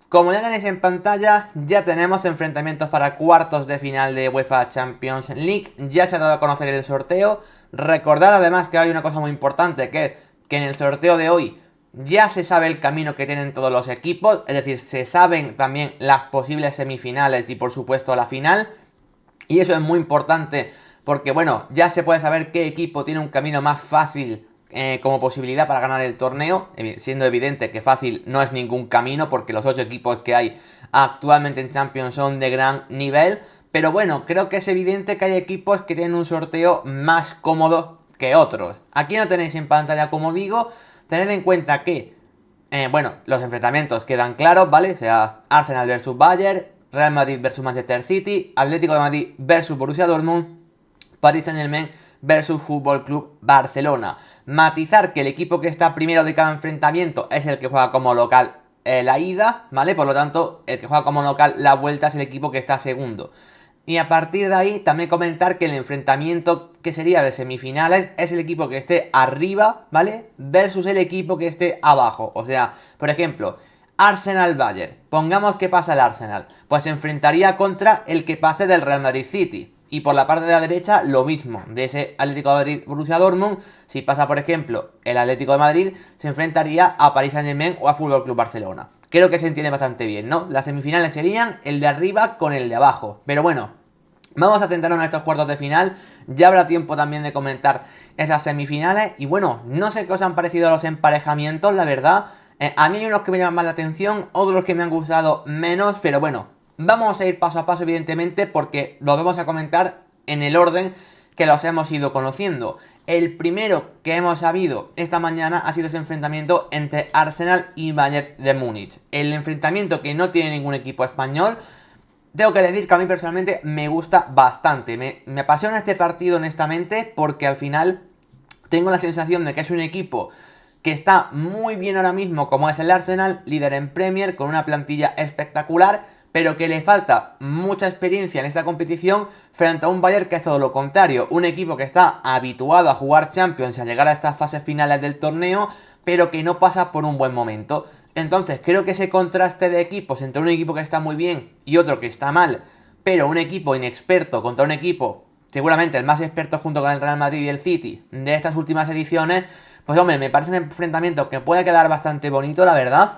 Como ya tenéis en pantalla, ya tenemos enfrentamientos para cuartos de final de UEFA Champions League. Ya se ha dado a conocer el sorteo. Recordad además que hay una cosa muy importante, que es que en el sorteo de hoy ya se sabe el camino que tienen todos los equipos. Es decir, se saben también las posibles semifinales y por supuesto la final. Y eso es muy importante porque, bueno, ya se puede saber qué equipo tiene un camino más fácil como posibilidad para ganar el torneo, siendo evidente que fácil no es ningún camino porque los 8 equipos que hay actualmente en Champions son de gran nivel, pero bueno, creo que es evidente que hay equipos que tienen un sorteo más cómodo que otros. Aquí no tenéis en pantalla, como digo, tened en cuenta que, bueno, los enfrentamientos quedan claros, ¿vale? O sea, Arsenal versus Bayern, Real Madrid versus Manchester City, Atlético de Madrid versus Borussia Dortmund, Paris Saint-Germain versus Fútbol Club Barcelona. Matizar que el equipo que está primero de cada enfrentamiento es el que juega como local la ida, ¿vale? Por lo tanto, el que juega como local la vuelta es el equipo que está segundo. Y a partir de ahí, también comentar que el enfrentamiento que sería de semifinales es el equipo que esté arriba, ¿vale? Versus el equipo que esté abajo. O sea, por ejemplo, Arsenal-Bayern. Pongamos que pasa el Arsenal. Pues se enfrentaría contra el que pase del Real Madrid City. Y por la parte de la derecha, lo mismo. De ese Atlético de Madrid-Borussia Dortmund, si pasa, por ejemplo, el Atlético de Madrid, se enfrentaría a Paris Saint-Germain o a Fútbol Club Barcelona. Creo que se entiende bastante bien, ¿no? Las semifinales serían el de arriba con el de abajo. Pero bueno, vamos a centrarnos en estos cuartos de final. Ya habrá tiempo también de comentar esas semifinales. Y bueno, no sé qué os han parecido los emparejamientos, la verdad. A mí hay unos que me llaman más la atención, otros que me han gustado menos, pero bueno, vamos a ir paso a paso, evidentemente, porque los vamos a comentar en el orden que los hemos ido conociendo. El primero que hemos sabido esta mañana ha sido ese enfrentamiento entre Arsenal y Bayern de Múnich. El enfrentamiento que no tiene ningún equipo español. Tengo que decir que a mí personalmente me gusta bastante. Me apasiona este partido, honestamente, porque al final tengo la sensación de que es un equipo que está muy bien ahora mismo, como es el Arsenal, líder en Premier, con una plantilla espectacular, pero que le falta mucha experiencia en esta competición frente a un Bayern que es todo lo contrario. Un equipo que está habituado a jugar Champions y a llegar a estas fases finales del torneo, pero que no pasa por un buen momento. Entonces creo que ese contraste de equipos entre un equipo que está muy bien y otro que está mal, pero un equipo inexperto contra un equipo seguramente el más experto junto con el Real Madrid y el City de estas últimas ediciones, pues hombre, me parece un enfrentamiento que puede quedar bastante bonito, la verdad.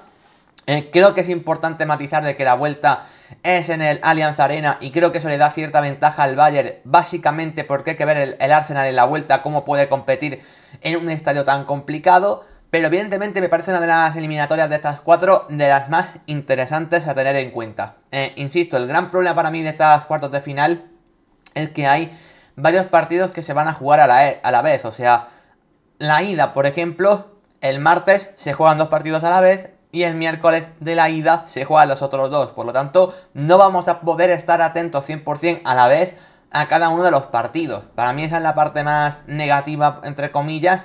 Creo que es importante matizar de que la vuelta es en el Allianz Arena y creo que eso le da cierta ventaja al Bayern, básicamente porque hay que ver el Arsenal en la vuelta, cómo puede competir en un estadio tan complicado. Pero evidentemente me parece una de las eliminatorias de estas cuatro de las más interesantes a tener en cuenta. Insisto, el gran problema para mí de estas cuartos de final es que hay varios partidos que se van a jugar a la vez. O sea, la ida, por ejemplo, el martes se juegan 2 partidos a la vez y el miércoles de la ida se juegan los otros 2. Por lo tanto, no vamos a poder estar atentos 100% a la vez a cada uno de los partidos. Para mí esa es la parte más negativa, entre comillas.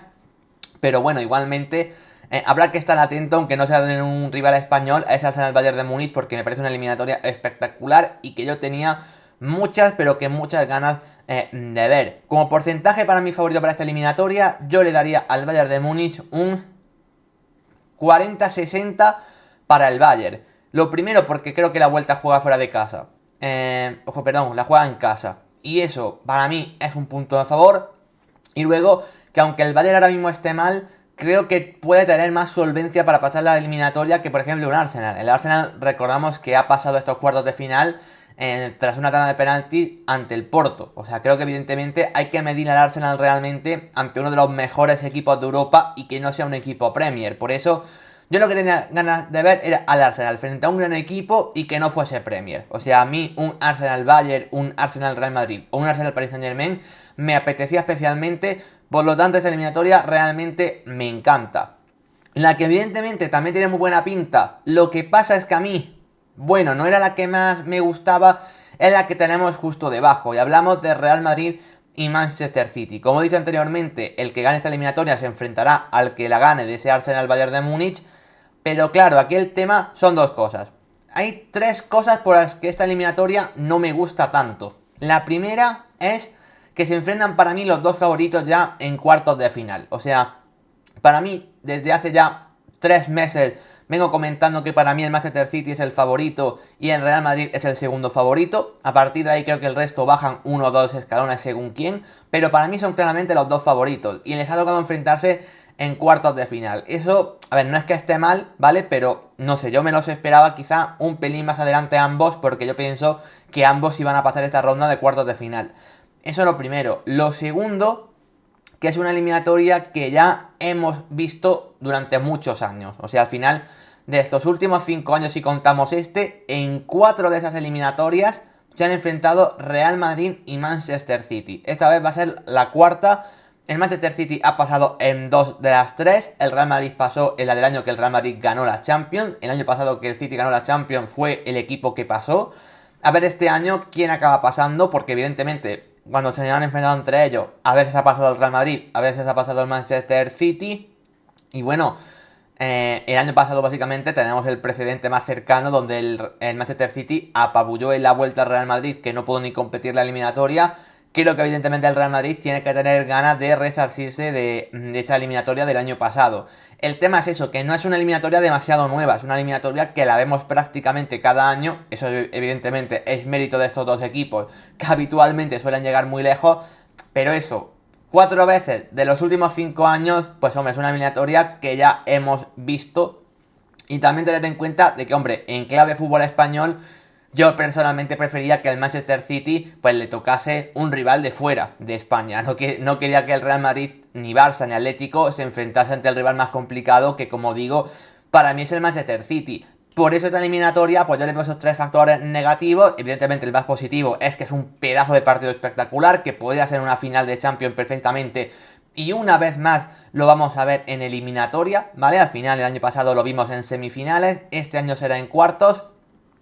Pero bueno, igualmente habrá que estar atento, aunque no sea en un rival español, a ese Arsenal Bayern de Múnich, porque me parece una eliminatoria espectacular y que yo tenía muchas, pero que muchas ganas de ver. Como porcentaje para mi favorito para esta eliminatoria, yo le daría al Bayern de Múnich un 40-60 para el Bayern. Lo primero porque creo que la vuelta juega fuera de casa. Ojo, perdón, la juega en casa. Y eso para mí es un punto a favor. Y luego que aunque el Bayern ahora mismo esté mal, creo que puede tener más solvencia para pasar la eliminatoria que por ejemplo un Arsenal. El Arsenal, recordamos que ha pasado estos cuartos de final tras una tanda de penalti ante el Porto. O sea, creo que evidentemente hay que medir al Arsenal realmente ante uno de los mejores equipos de Europa y que no sea un equipo Premier. Por eso yo lo que tenía ganas de ver era al Arsenal frente a un gran equipo y que no fuese Premier. O sea, a mí un Arsenal Bayern, un Arsenal Real Madrid o un Arsenal Paris Saint Germain me apetecía especialmente. Por lo tanto, esta eliminatoria realmente me encanta. La que evidentemente también tiene muy buena pinta. Lo que pasa es que a mí, bueno, no era la que más me gustaba, es la que tenemos justo debajo. Y hablamos de Real Madrid y Manchester City. Como he dicho anteriormente, el que gane esta eliminatoria se enfrentará al que la gane de ese Arsenal Bayern de Múnich. Pero claro, aquí el tema son 2 cosas. Hay 3 cosas por las que esta eliminatoria no me gusta tanto. La primera es que se enfrentan para mí los 2 favoritos ya en cuartos de final. O sea, para mí, desde hace ya 3 meses vengo comentando que para mí el Manchester City es el favorito y el Real Madrid es el segundo favorito. A partir de ahí creo que el resto bajan 1 o 2 escalones según quién, pero para mí son claramente los dos favoritos y les ha tocado enfrentarse en cuartos de final. Eso, a ver, no es que esté mal, ¿vale? Pero no sé, yo me los esperaba quizá un pelín más adelante ambos, porque yo pienso que ambos iban a pasar esta ronda de cuartos de final. Eso es lo primero. Lo segundo, que es una eliminatoria que ya hemos visto durante muchos años. O sea, al final de estos últimos 5 años, si contamos en 4 de esas eliminatorias se han enfrentado Real Madrid y Manchester City. Esta vez va a ser la cuarta. El Manchester City ha pasado en 2 de las 3. El Real Madrid pasó en la del año que el Real Madrid ganó la Champions. El año pasado que el City ganó la Champions fue el equipo que pasó. A ver este año quién acaba pasando, porque evidentemente cuando se han enfrentado entre ellos, a veces ha pasado el Real Madrid, a veces ha pasado el Manchester City. Y bueno, el año pasado básicamente tenemos el precedente más cercano donde el Manchester City apabulló en la vuelta al Real Madrid, que no pudo ni competir la eliminatoria. Creo que evidentemente el Real Madrid tiene que tener ganas de resarcirse de esa eliminatoria del año pasado. El tema es eso, que no es una eliminatoria demasiado nueva, es una eliminatoria que la vemos prácticamente cada año. Eso evidentemente es mérito de estos dos equipos, que habitualmente suelen llegar muy lejos. Pero eso, 4 veces de los últimos 5 años, pues hombre, es una eliminatoria que ya hemos visto. Y también tener en cuenta de que, hombre, en clave fútbol español, yo personalmente prefería que el Manchester City pues le tocase un rival de fuera de España. No quería que el Real Madrid, ni Barça, ni Atlético se enfrentase ante el rival más complicado, que como digo, para mí es el Manchester City. Por eso esta eliminatoria, pues yo le veo esos 3 factores negativos. Evidentemente el más positivo es que es un pedazo de partido espectacular, que podría ser una final de Champions perfectamente. Y una vez más lo vamos a ver en eliminatoria, ¿vale? Al final el año pasado lo vimos en semifinales, este año será en cuartos.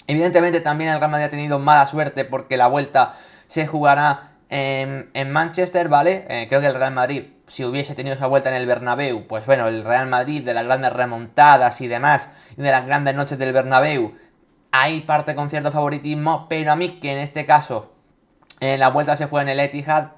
Evidentemente también el Real Madrid ha tenido mala suerte porque la vuelta se jugará en Manchester, ¿vale? Creo que el Real Madrid, si hubiese tenido esa vuelta en el Bernabéu, pues bueno, el Real Madrid de las grandes remontadas y demás, y de las grandes noches del Bernabéu, ahí parte con cierto favoritismo, pero a mí que en este caso la vuelta se juega en el Etihad,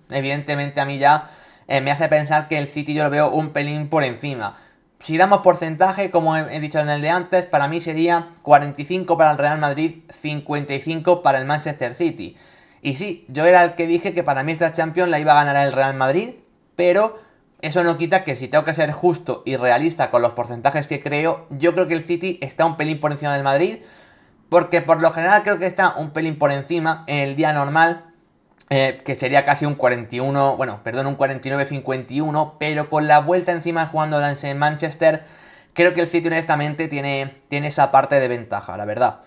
evidentemente a mí ya me hace pensar que el City yo lo veo un pelín por encima. Si damos porcentaje, como he dicho en el de antes, para mí sería 45 para el Real Madrid, 55 para el Manchester City. Y sí, yo era el que dije que para mí esta Champions la iba a ganar el Real Madrid, pero eso no quita que si tengo que ser justo y realista con los porcentajes que creo, yo creo que el City está un pelín por encima del Madrid, porque por lo general creo que está un pelín por encima en el día normal, que sería casi un 41, bueno, perdón, un 49-51, pero con la vuelta encima jugando en Manchester, creo que el City honestamente tiene esa parte de ventaja, la verdad.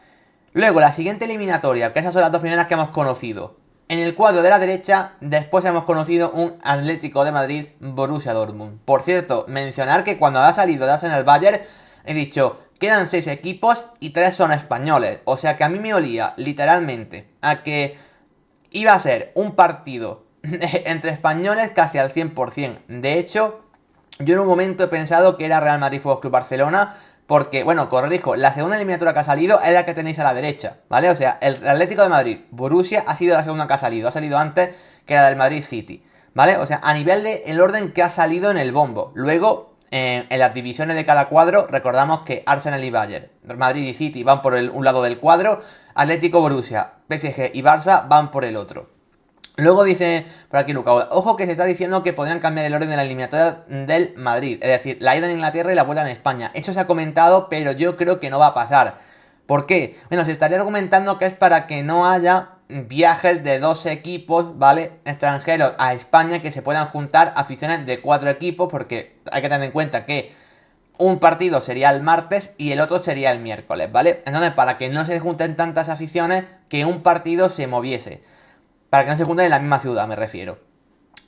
Luego, la siguiente eliminatoria, que esas son las dos primeras que hemos conocido. En el cuadro de la derecha, después hemos conocido un Atlético de Madrid, Borussia Dortmund. Por cierto, mencionar que cuando ha salido de Arsenal Bayern, he dicho, quedan 6 equipos y 3 son españoles. O sea que a mí me olía, literalmente, a que iba a ser un partido entre españoles casi al 100%. De hecho, yo en un momento he pensado que era Real Madrid Fútbol Club Barcelona, porque, bueno, corrijo, la segunda eliminatoria que ha salido es la que tenéis a la derecha, ¿vale? O sea, el Atlético de Madrid, Borussia, ha sido la segunda que ha salido antes que la del Madrid City, ¿vale? O sea, a nivel de el orden que ha salido en el bombo. Luego, en las divisiones de cada cuadro, recordamos que Arsenal y Bayern, Madrid y City van por un lado del cuadro, Atlético, Borussia, PSG y Barça van por el otro. Luego dice por aquí Luca, ojo que se está diciendo que podrían cambiar el orden de la eliminatoria del Madrid, es decir, la ida en Inglaterra y la vuelta en España. Eso se ha comentado, pero yo creo que no va a pasar. ¿Por qué? Bueno, se estaría argumentando que es para que no haya viajes de 2 equipos, ¿vale? Extranjeros a España, que se puedan juntar aficiones de 4 equipos, porque hay que tener en cuenta que un partido sería el martes y el otro sería el miércoles, ¿vale? Entonces, para que no se junten tantas aficiones, que un partido se moviese. Para que no se junten en la misma ciudad, me refiero.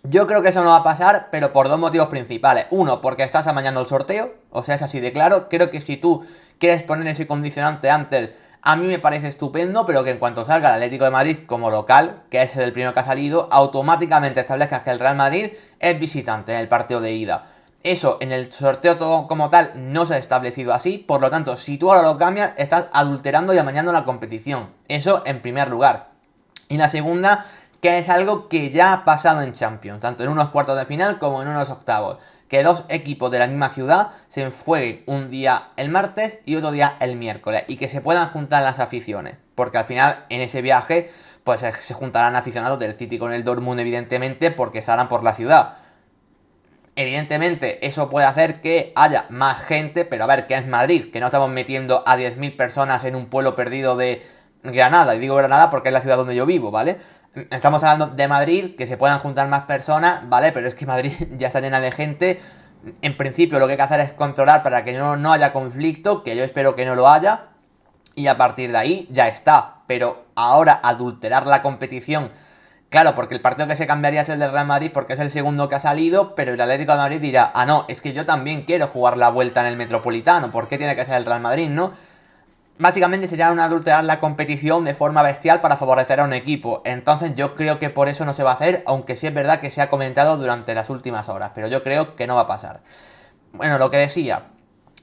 Yo creo que eso no va a pasar, pero por 2 motivos principales. Uno, porque estás amañando el sorteo, o sea, es así de claro. Creo que si tú quieres poner ese condicionante antes, a mí me parece estupendo, pero que en cuanto salga el Atlético de Madrid como local, que es el primero que ha salido, automáticamente establezcas que el Real Madrid es visitante en el partido de ida. Eso en el sorteo todo como tal no se ha establecido así, por lo tanto, si tú ahora lo cambias, estás adulterando y amañando la competición. Eso en primer lugar. Y la segunda, que es algo que ya ha pasado en Champions, tanto en unos cuartos de final como en unos octavos. que dos equipos de la misma ciudad se jueguen un día el martes y otro día el miércoles y que se puedan juntar las aficiones, porque al final en ese viaje pues se juntarán aficionados del City con el Dortmund evidentemente porque estarán por la ciudad. Evidentemente eso puede hacer que haya más gente, pero a ver, que es Madrid, que no estamos metiendo a 10.000 personas en un pueblo perdido de Granada, y digo Granada porque es la ciudad donde yo vivo, ¿vale? Estamos hablando de Madrid, que se puedan juntar más personas, ¿vale? Pero es que Madrid ya está llena de gente. En principio lo que hay que hacer es controlar para que no haya conflicto, que yo espero que no lo haya, y a partir de ahí ya está. Pero ahora adulterar la competición, claro, porque el partido que se cambiaría es el del Real Madrid porque es el segundo que ha salido, pero el Atlético de Madrid dirá, ah no, es que yo también quiero jugar la vuelta en el Metropolitano, ¿por qué tiene que ser el Real Madrid, no? Básicamente sería un adulterar la competición de forma bestial para favorecer a un equipo. Entonces yo creo que por eso no se va a hacer, aunque sí es verdad que se ha comentado durante las últimas horas, pero yo creo que no va a pasar. Bueno, lo que decía,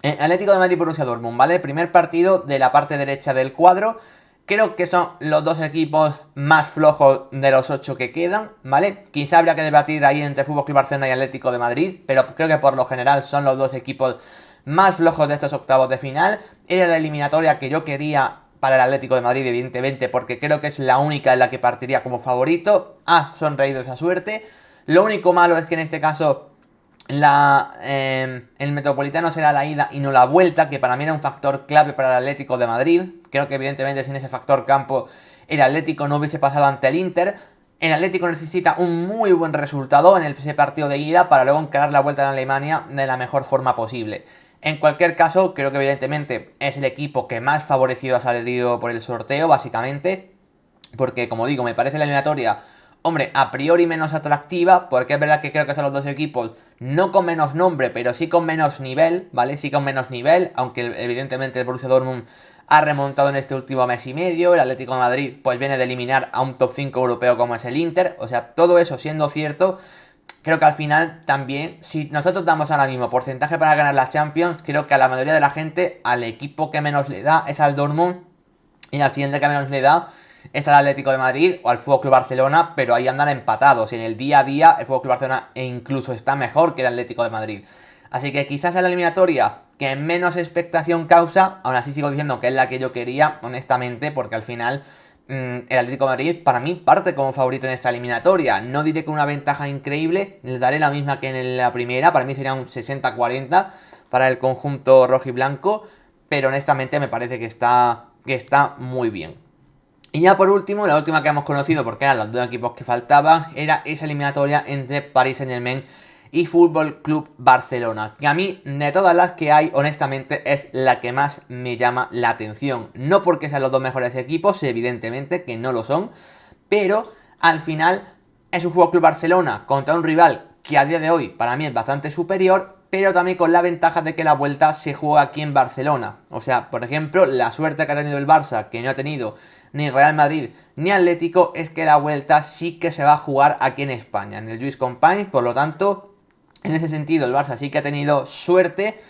Atlético de Madrid Borussia Dortmund, ¿vale? Primer partido de la parte derecha del cuadro. Creo que son los dos equipos más flojos de los 8 que quedan, ¿vale? Quizá habría que debatir ahí entre Fútbol Club Barcelona y Atlético de Madrid, pero creo que por lo general son los dos equipos más flojos de estos octavos de final. Era la eliminatoria que yo quería para el Atlético de Madrid, evidentemente, porque creo que es la única en la que partiría como favorito. Ha sonreído esa suerte. Lo único malo es que en este caso el Metropolitano será la ida y no la vuelta, que para mí era un factor clave para el Atlético de Madrid. Creo que evidentemente sin ese factor campo el Atlético no hubiese pasado ante el Inter. El Atlético necesita un muy buen resultado en ese partido de ida para luego encarar la vuelta en Alemania de la mejor forma posible. En cualquier caso, creo que evidentemente es el equipo que más favorecido ha salido por el sorteo, básicamente. Porque, como digo, me parece la eliminatoria, hombre, a priori menos atractiva, porque es verdad que creo que son los dos equipos, no con menos nombre, pero sí con menos nivel, ¿vale? Sí con menos nivel, aunque evidentemente el Borussia Dortmund ha remontado en este último mes y medio, el Atlético de Madrid pues viene de eliminar a un top 5 europeo como es el Inter, o sea, todo eso siendo cierto, creo que al final también, si nosotros damos ahora mismo porcentaje para ganar las Champions, creo que a la mayoría de la gente, al equipo que menos le da es al Dortmund, y al siguiente que menos le da es al Atlético de Madrid o al Fútbol Club Barcelona, pero ahí andan empatados. Y en el día a día el Fútbol Club Barcelona incluso está mejor que el Atlético de Madrid. Así que quizás es la eliminatoria que menos expectación causa, aún así sigo diciendo que es la que yo quería, honestamente, porque al final el Atlético de Madrid para mí parte como favorito en esta eliminatoria. No diré con una ventaja increíble, les daré la misma que en la primera, para mí sería un 60-40 para el conjunto rojo y blanco, pero honestamente me parece que está muy bien. Y ya por último, la última que hemos conocido, porque eran los dos equipos que faltaban, era esa eliminatoria entre Paris Saint-Germain y Fútbol Club Barcelona, que a mí, de todas las que hay, honestamente, es la que más me llama la atención. No porque sean los dos mejores equipos, evidentemente que no lo son, pero al final es un Fútbol Club Barcelona contra un rival que a día de hoy para mí es bastante superior, pero también con la ventaja de que la vuelta se juega aquí en Barcelona. O sea, por ejemplo, la suerte que ha tenido el Barça, que no ha tenido ni Real Madrid ni Atlético, es que la vuelta sí que se va a jugar aquí en España, en el Lluís Companys. Por lo tanto, en ese sentido, el Barça sí que ha tenido suerte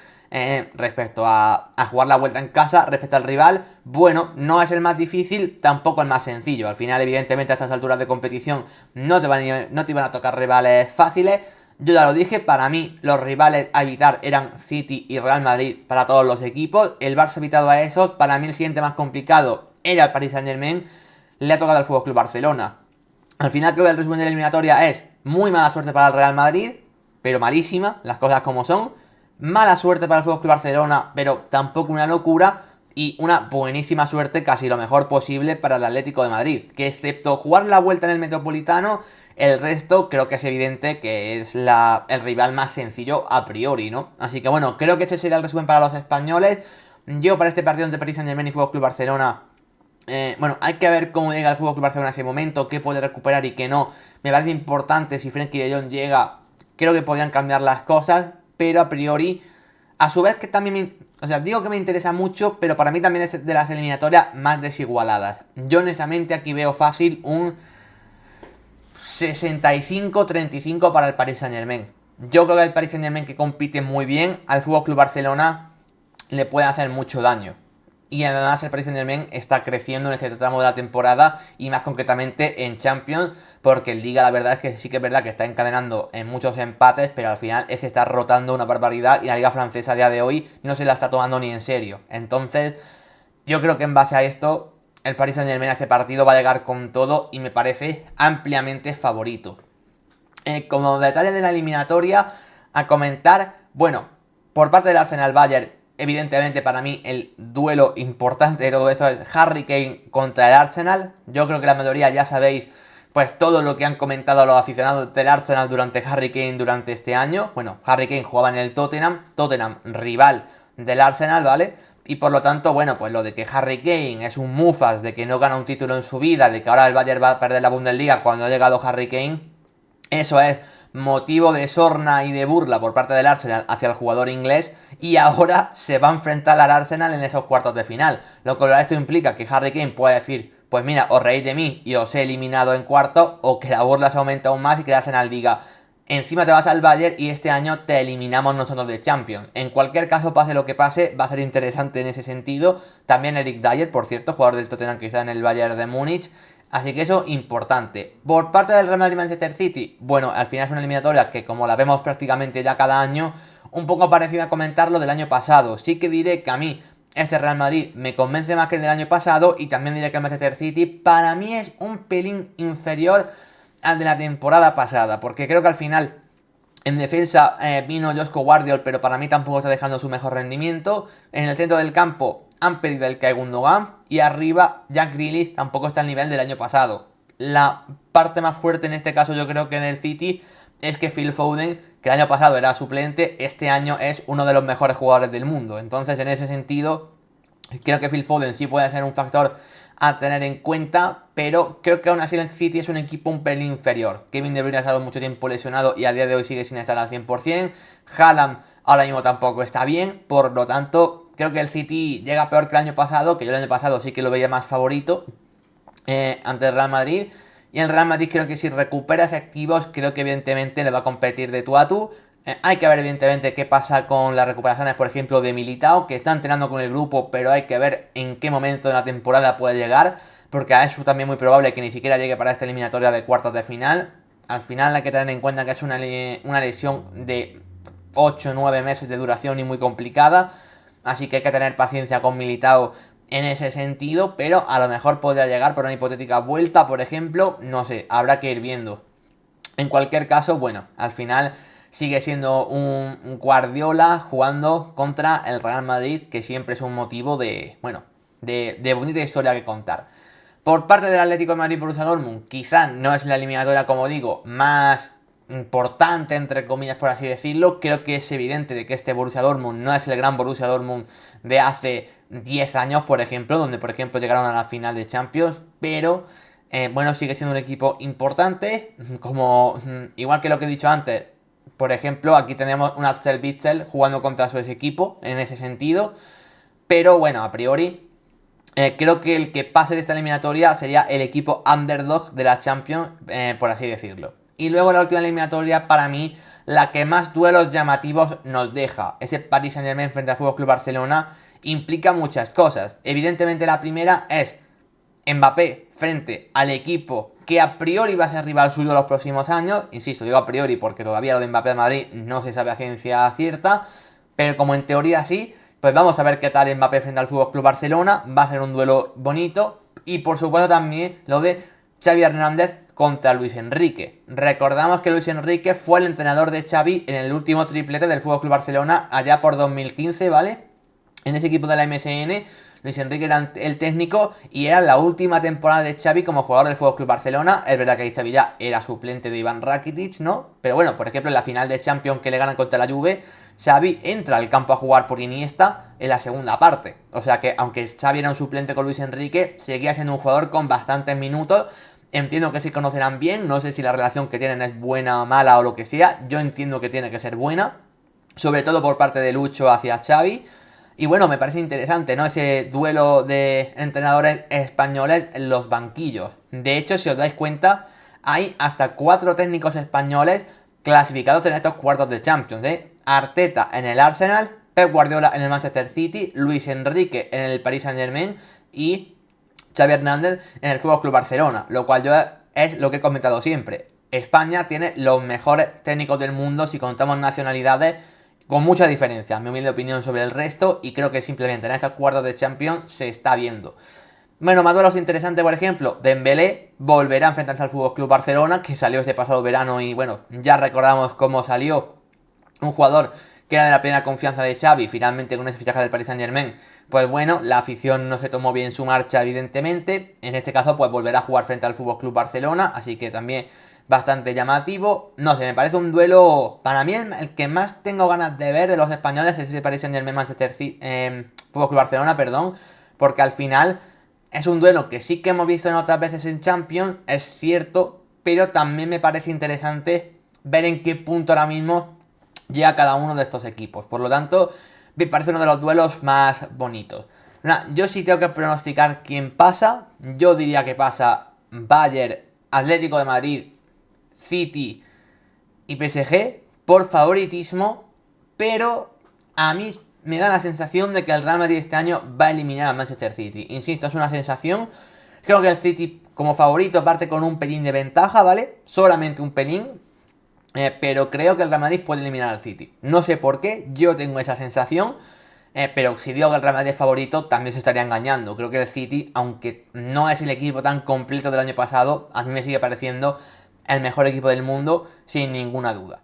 respecto a jugar la vuelta en casa, respecto al rival. Bueno, no es el más difícil, tampoco el más sencillo. Al final, evidentemente, a estas alturas de competición no te iban a tocar rivales fáciles. Yo ya lo dije, para mí los rivales a evitar eran City y Real Madrid para todos los equipos. El Barça ha evitado a esos. Para mí el siguiente más complicado era el Paris Saint-Germain. Le ha tocado al FC Barcelona. Al final creo que el resumen de la eliminatoria es muy mala suerte para el Real Madrid, pero malísima, las cosas como son. Mala suerte para el FC Barcelona, pero tampoco una locura. Y una buenísima suerte, casi lo mejor posible, para el Atlético de Madrid, que excepto jugar la vuelta en el Metropolitano, el resto creo que es evidente que es el rival más sencillo a priori, ¿no? Así que bueno, creo que este sería el resumen para los españoles. Yo para este partido entre Paris Saint-Germain y Fútbol Club Barcelona, bueno, hay que ver cómo llega el Fútbol Club Barcelona en ese momento, qué puede recuperar y qué no. Me parece importante si Frenkie de Jong llega, creo que podrían cambiar las cosas, pero a priori, a su vez que también o sea, digo que me interesa mucho, pero para mí también es de las eliminatorias más desigualadas. Yo honestamente aquí veo fácil un 65-35 para el Paris Saint-Germain. Yo creo que el Paris Saint-Germain, que compite muy bien, al FC Barcelona le puede hacer mucho daño. Y además el Paris Saint-Germain está creciendo en este tramo de la temporada y más concretamente en Champions, porque en Liga la verdad es que sí que es verdad que está encadenando en muchos empates, pero al final es que está rotando una barbaridad y la Liga Francesa a día de hoy no se la está tomando ni en serio. Entonces yo creo que en base a esto el Paris Saint-Germain a este partido va a llegar con todo y me parece ampliamente favorito. Como detalle de la eliminatoria a comentar, bueno, por parte del Arsenal Bayern, evidentemente para mí el duelo importante de todo esto es Harry Kane contra el Arsenal. Yo creo que la mayoría ya sabéis pues todo lo que han comentado los aficionados del Arsenal durante Harry Kane durante este año. Bueno, Harry Kane jugaba en el Tottenham rival del Arsenal, ¿vale? Y por lo tanto, bueno, pues lo de que Harry Kane es un mufas, de que no gana un título en su vida, de que ahora el Bayern va a perder la Bundesliga cuando ha llegado Harry Kane, eso es motivo de sorna y de burla por parte del Arsenal hacia el jugador inglés y ahora se va a enfrentar al Arsenal en esos cuartos de final. Lo que esto implica que Harry Kane puede decir, pues mira, os reís de mí y os he eliminado en cuartos, o que la burla se aumenta aún más y que el Arsenal diga, encima te vas al Bayern y este año te eliminamos nosotros de Champions. En cualquier caso, pase lo que pase, va a ser interesante en ese sentido. También Eric Dyer, por cierto, jugador del Tottenham que está en el Bayern de Múnich. Así que eso, importante. Por parte del Real Madrid-Manchester City, bueno, al final es una eliminatoria que como la vemos prácticamente ya cada año, un poco parecida a comentar lo del año pasado. Sí que diré que a mí este Real Madrid me convence más que el del año pasado y también diré que el Manchester City para mí es un pelín inferior al de la temporada pasada, porque creo que al final en defensa vino Josko Guardiol, pero para mí tampoco está dejando su mejor rendimiento. En el centro del campo han perdido el Ilkay Gundogan y arriba Jack Grealish tampoco está al nivel del año pasado. La parte más fuerte en este caso yo creo que en el City es que Phil Foden, que el año pasado era suplente, este año es uno de los mejores jugadores del mundo. Entonces en ese sentido creo que Phil Foden sí puede ser un factor a tener en cuenta, pero creo que aún así el City es un equipo un pelín inferior. Kevin De Bruyne ha estado mucho tiempo lesionado y a día de hoy sigue sin estar al 100%. Haaland ahora mismo tampoco está bien, por lo tanto creo que el City llega peor que el año pasado, que yo el año pasado sí que lo veía más favorito ante el Real Madrid. Y el Real Madrid creo que si recupera efectivos, creo que evidentemente le va a competir de tú a tú. Hay que ver evidentemente qué pasa con las recuperaciones, por ejemplo, de Militao, que está entrenando con el grupo, pero hay que ver en qué momento de la temporada puede llegar, porque es también muy probable que ni siquiera llegue para esta eliminatoria de cuartos de final. Al final hay que tener en cuenta que es una lesión de 8 o 9 meses de duración y muy complicada, así que hay que tener paciencia con Militao en ese sentido, pero a lo mejor podría llegar por una hipotética vuelta, por ejemplo, no sé, habrá que ir viendo. En cualquier caso, bueno, al final sigue siendo un Guardiola jugando contra el Real Madrid, que siempre es un motivo de, bueno, de bonita historia que contar. Por parte del Atlético de Madrid Borussia Dortmund, quizá no es la eliminatoria, como digo, más importante, entre comillas, por así decirlo. Creo que es evidente de que este Borussia Dortmund no es el gran Borussia Dortmund de hace 10 años, por ejemplo, donde por ejemplo llegaron a la final de Champions, pero bueno, sigue siendo un equipo importante, como igual que lo que he dicho antes. Por ejemplo, aquí tenemos un Axel Witsel jugando contra su ex equipo, en ese sentido, pero bueno, a priori creo que el que pase de esta eliminatoria sería el equipo underdog de la Champions, por así decirlo. Y luego la última eliminatoria, para mí, la que más duelos llamativos nos deja. Ese Paris Saint-Germain frente al FC Barcelona implica muchas cosas. Evidentemente la primera es Mbappé frente al equipo que a priori va a ser rival suyo los próximos años. Insisto, digo a priori porque todavía lo de Mbappé de Madrid no se sabe a ciencia cierta, pero como en teoría sí, pues vamos a ver qué tal Mbappé frente al FC Barcelona. Va a ser un duelo bonito. Y por supuesto también lo de Xavi Hernández contra Luis Enrique. Recordamos que Luis Enrique fue el entrenador de Xavi en el último triplete del FC Barcelona allá por 2015, ¿vale? En ese equipo de la MSN, Luis Enrique era el técnico y era la última temporada de Xavi como jugador del FC Barcelona. Es verdad que ahí Xavi ya era suplente de Iván Rakitic, ¿no? Pero bueno, por ejemplo, en la final de Champions que le ganan contra la Juve, Xavi entra al campo a jugar por Iniesta en la segunda parte. O sea que, aunque Xavi era un suplente con Luis Enrique, seguía siendo un jugador con bastantes minutos. Entiendo que sí conocerán bien, no sé si la relación que tienen es buena o mala o lo que sea. Yo entiendo que tiene que ser buena, sobre todo por parte de Lucho hacia Xavi. Y bueno, me parece interesante, ¿no? Ese duelo de entrenadores españoles en los banquillos. De hecho, si os dais cuenta, hay hasta 4 técnicos españoles clasificados en estos cuartos de Champions, ¿eh? Arteta en el Arsenal, Pep Guardiola en el Manchester City, Luis Enrique en el Paris Saint-Germain y Xavi Hernández en el FC Barcelona, lo cual yo es lo que he comentado siempre. España tiene los mejores técnicos del mundo si contamos nacionalidades, con mucha diferencia, mi humilde opinión sobre el resto, y creo que simplemente en estos cuartos de Champions se está viendo. Bueno, más duelos interesantes, por ejemplo, Dembélé volverá a enfrentarse al FC Barcelona, que salió este pasado verano y bueno, ya recordamos cómo salió un jugador que era de la plena confianza de Xavi, finalmente con ese fichaje del Paris Saint-Germain. Pues bueno, la afición no se tomó bien su marcha, evidentemente. En este caso, pues volverá a jugar frente al FC Barcelona, así que también bastante llamativo. No sé, me parece un duelo, para mí el que más tengo ganas de ver de los españoles es ese Paris Saint-Germain Manchester City, FC Barcelona, perdón, porque al final es un duelo que sí que hemos visto en otras veces en Champions, es cierto, pero también me parece interesante ver en qué punto ahora mismo llega cada uno de estos equipos. Por lo tanto, me parece uno de los duelos más bonitos. Yo sí tengo que pronosticar quién pasa. Yo diría que pasa Bayern, Atlético de Madrid, City y PSG por favoritismo, pero a mí me da la sensación de que el Real Madrid este año va a eliminar al Manchester City. Insisto, es una sensación. Creo que el City como favorito parte con un pelín de ventaja, ¿vale? Solamente un pelín. Pero creo que el Real Madrid puede eliminar al City. No sé por qué, yo tengo esa sensación. Pero si digo que el Real Madrid es favorito, también se estaría engañando. Creo que el City, aunque no es el equipo tan completo del año pasado, a mí me sigue pareciendo el mejor equipo del mundo, sin ninguna duda.